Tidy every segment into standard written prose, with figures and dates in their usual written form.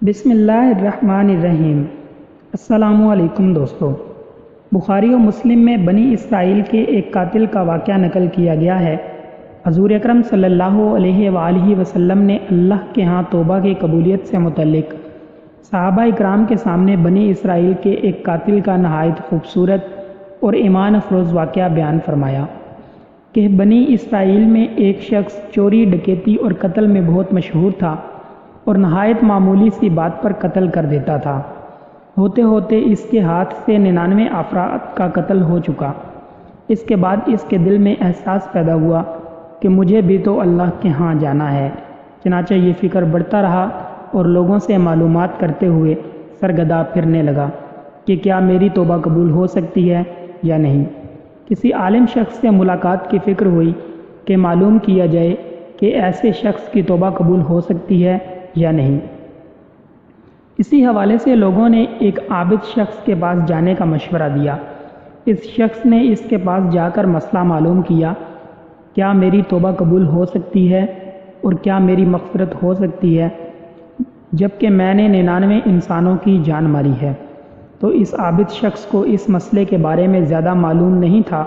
بسم اللہ الرحمن الرحیم۔ السلام علیکم دوستو۔ بخاری و مسلم میں بنی اسرائیل کے ایک قاتل کا واقعہ نقل کیا گیا ہے۔ حضور اکرم صلی اللہ علیہ وآلہ وسلم نے اللہ کے ہاں توبہ کی قبولیت سے متعلق صحابہ اکرام کے سامنے بنی اسرائیل کے ایک قاتل کا نہایت خوبصورت اور ایمان افروز واقعہ بیان فرمایا کہ بنی اسرائیل میں ایک شخص چوری، ڈکیتی اور قتل میں بہت مشہور تھا اور نہایت معمولی سی بات پر قتل کر دیتا تھا۔ ہوتے ہوتے اس کے ہاتھ سے 99 افراد کا قتل ہو چکا۔ اس کے بعد اس کے دل میں احساس پیدا ہوا کہ مجھے بھی تو اللہ کے ہاں جانا ہے۔ چنانچہ یہ فکر بڑھتا رہا اور لوگوں سے معلومات کرتے ہوئے سرگرداں پھرنے لگا کہ کیا میری توبہ قبول ہو سکتی ہے یا نہیں۔ کسی عالم شخص سے ملاقات کی فکر ہوئی کہ معلوم کیا جائے کہ ایسے شخص کی توبہ قبول ہو سکتی ہے یا نہیں۔ اسی حوالے سے لوگوں نے ایک عابد شخص کے پاس جانے کا مشورہ دیا۔ اس شخص نے اس کے پاس جا کر مسئلہ معلوم کیا، کیا میری توبہ قبول ہو سکتی ہے اور کیا میری مغفرت ہو سکتی ہے جبکہ میں نے 99 انسانوں کی جان ماری ہے۔ تو اس عابد شخص کو اس مسئلے کے بارے میں زیادہ معلوم نہیں تھا،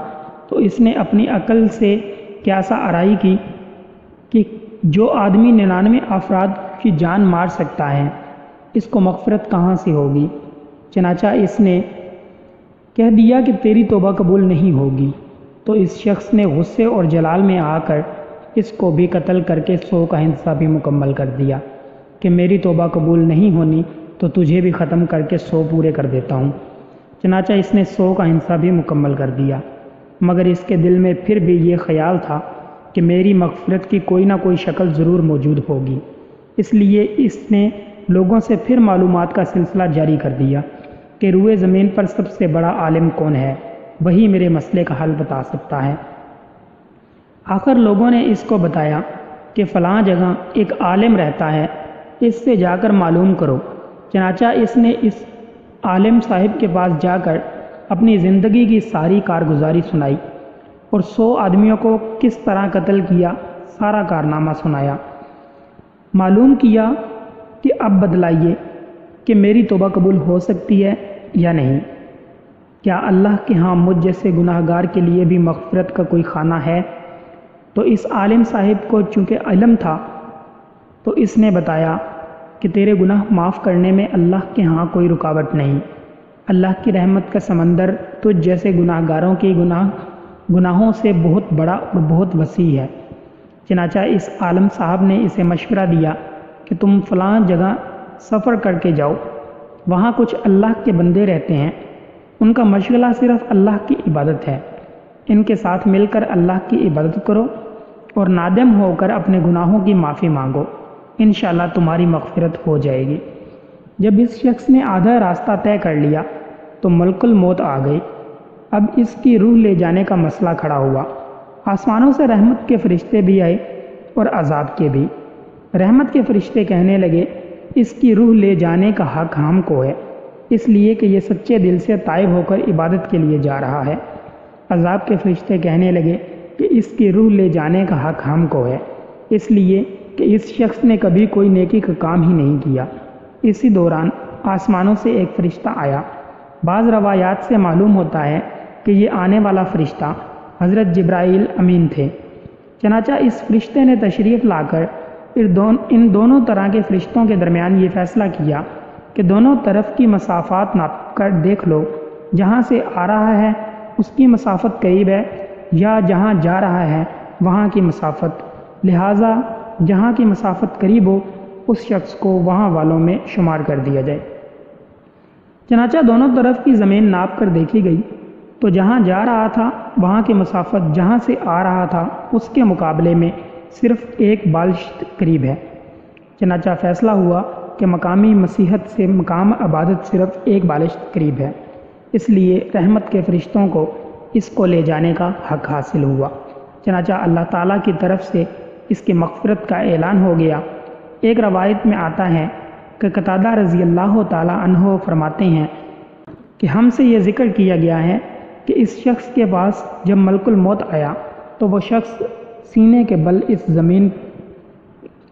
تو اس نے اپنی عقل سے قیاسہ آرائی کی کہ جو آدمی 99 افراد کی جان مار سکتا ہے اس کو مغفرت کہاں سے ہوگی۔ چنانچہ اس نے کہہ دیا کہ تیری توبہ قبول نہیں ہوگی۔ تو اس شخص نے غصے اور جلال میں آ کر اس کو بھی قتل کر کے 100 کا حصہ بھی مکمل کر دیا کہ میری توبہ قبول نہیں ہونی تو تجھے بھی ختم کر کے 100 پورے کر دیتا ہوں۔ چنانچہ اس نے 100 کا حصہ بھی مکمل کر دیا، مگر اس کے دل میں پھر بھی یہ خیال تھا کہ میری مغفرت کی کوئی نہ کوئی شکل ضرور موجود ہوگی۔ اس لیے اس نے لوگوں سے پھر معلومات کا سلسلہ جاری کر دیا کہ روئے زمین پر سب سے بڑا عالم کون ہے، وہی میرے مسئلے کا حل بتا سکتا ہے۔ آخر لوگوں نے اس کو بتایا کہ فلاں جگہ ایک عالم رہتا ہے، اس سے جا کر معلوم کرو۔ چنانچہ اس نے اس عالم صاحب کے پاس جا کر اپنی زندگی کی ساری کارگزاری سنائی اور 100 آدمیوں کو کس طرح قتل کیا سارا کارنامہ سنایا۔ معلوم کیا کہ اب بتلائیے کہ میری توبہ قبول ہو سکتی ہے یا نہیں۔ کیا اللہ کے ہاں مجھ جیسے گناہ گار کے لیے بھی مغفرت کا کوئی خانہ ہے؟ تو اس عالم صاحب کو چونکہ علم تھا تو اس نے بتایا کہ تیرے گناہ معاف کرنے میں اللہ کے ہاں کوئی رکاوٹ نہیں۔ اللہ کی رحمت کا سمندر تجھ جیسے گناہ گاروں کے گناہوں سے بہت بڑا اور بہت وسیع ہے۔ چنانچہ اس عالم صاحب نے اسے مشورہ دیا کہ تم فلاں جگہ سفر کر کے جاؤ، وہاں کچھ اللہ کے بندے رہتے ہیں، ان کا مشغلہ صرف اللہ کی عبادت ہے، ان کے ساتھ مل کر اللہ کی عبادت کرو اور نادم ہو کر اپنے گناہوں کی معافی مانگو، انشاءاللہ تمہاری مغفرت ہو جائے گی۔ جب اس شخص نے آدھا راستہ طے کر لیا تو ملک الموت آ گئی۔ اب اس کی روح لے جانے کا مسئلہ کھڑا ہوا۔ آسمانوں سے رحمت کے فرشتے بھی آئے اور عذاب کے بھی۔ رحمت کے فرشتے کہنے لگے اس کی روح لے جانے کا حق ہم کو ہے، اس لیے کہ یہ سچے دل سے تائب ہو کر عبادت کے لیے جا رہا ہے۔ عذاب کے فرشتے کہنے لگے کہ اس کی روح لے جانے کا حق ہم کو ہے، اس لیے کہ اس شخص نے کبھی کوئی نیکی کا کام ہی نہیں کیا۔ اسی دوران آسمانوں سے ایک فرشتہ آیا۔ بعض روایات سے معلوم ہوتا ہے کہ یہ آنے والا فرشتہ حضرت جبرائیل امین تھے۔ چنانچہ اس فرشتے نے تشریف لا کر ان دونوں طرح کے فرشتوں کے درمیان یہ فیصلہ کیا کہ دونوں طرف کی مسافات ناپ کر دیکھ لو، جہاں سے آ رہا ہے اس کی مسافت قریب ہے یا جہاں جا رہا ہے وہاں کی مسافت، لہٰذا جہاں کی مسافت قریب ہو اس شخص کو وہاں والوں میں شمار کر دیا جائے۔ چنانچہ دونوں طرف کی زمین ناپ کر دیکھی گئی تو جہاں جا رہا تھا وہاں کی مسافت جہاں سے آ رہا تھا اس کے مقابلے میں صرف 1 بالشت قریب ہے۔ چنانچہ فیصلہ ہوا کہ مقامی مسیحت سے مقام عبادت صرف 1 بالشت قریب ہے، اس لیے رحمت کے فرشتوں کو اس کو لے جانے کا حق حاصل ہوا۔ چنانچہ اللہ تعالیٰ کی طرف سے اس کی مغفرت کا اعلان ہو گیا۔ ایک روایت میں آتا ہے کہ قتادہ رضی اللہ تعالیٰ عنہ فرماتے ہیں کہ ہم سے یہ ذکر کیا گیا ہے کہ اس شخص کے پاس جب ملک الموت آیا تو وہ شخص سینے کے بل اس زمین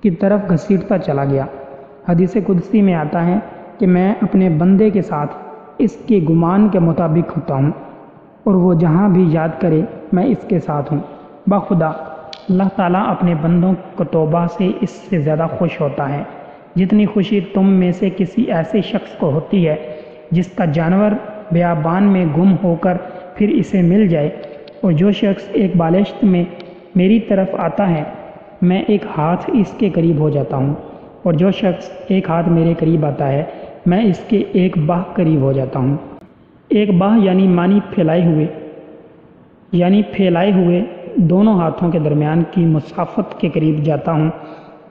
کی طرف گھسیٹتا چلا گیا حدیث قدسی میں آتا ہے کہ میں اپنے بندے کے ساتھ اس کے گمان کے مطابق ہوتا ہوں، اور وہ جہاں بھی یاد کرے میں اس کے ساتھ ہوں۔ بخدا اللہ تعالیٰ اپنے بندوں کو توبہ سے اس سے زیادہ خوش ہوتا ہے جتنی خوشی تم میں سے کسی ایسے شخص کو ہوتی ہے جس کا جانور بیابان میں گم ہو کر پھر اسے مل جائے، اور جو شخص ایک بالشت میں میری طرف آتا ہے میں ایک ہاتھ اس کے قریب ہو جاتا ہوں، اور جو شخص ایک ہاتھ میرے قریب آتا ہے میں اس کے ایک باہ قریب ہو جاتا ہوں۔ ایک باہ یعنی معنی پھیلائے ہوئے دونوں ہاتھوں کے درمیان کی مسافت کے قریب جاتا ہوں،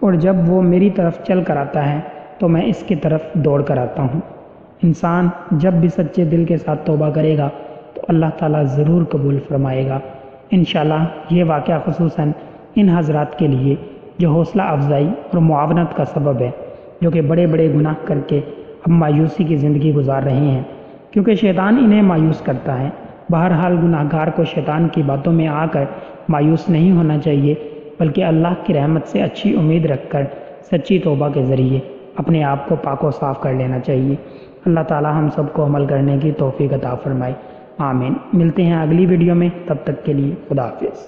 اور جب وہ میری طرف چل کر آتا ہے تو میں اس کی طرف دوڑ کر آتا ہوں۔ انسان جب بھی سچے دل کے ساتھ توبہ کرے گا تو اللہ تعالیٰ ضرور قبول فرمائے گا۔ انشاءاللہ یہ واقعہ خصوصاً ان حضرات کے لیے جو حوصلہ افزائی اور معاونت کا سبب ہے، جو کہ بڑے بڑے گناہ کر کے اب مایوسی کی زندگی گزار رہے ہیں، کیونکہ شیطان انہیں مایوس کرتا ہے۔ بہرحال گناہ گار کو شیطان کی باتوں میں آ کر مایوس نہیں ہونا چاہیے، بلکہ اللہ کی رحمت سے اچھی امید رکھ کر سچی توبہ کے ذریعے اپنے آپ کو پاک و صاف کر لینا چاہیے۔ اللہ تعالیٰ ہم سب کو عمل کرنے کی توفیق عطا فرمائے، آمین۔ ملتے ہیں اگلی ویڈیو میں، تب تک کے لیے خدا حافظ۔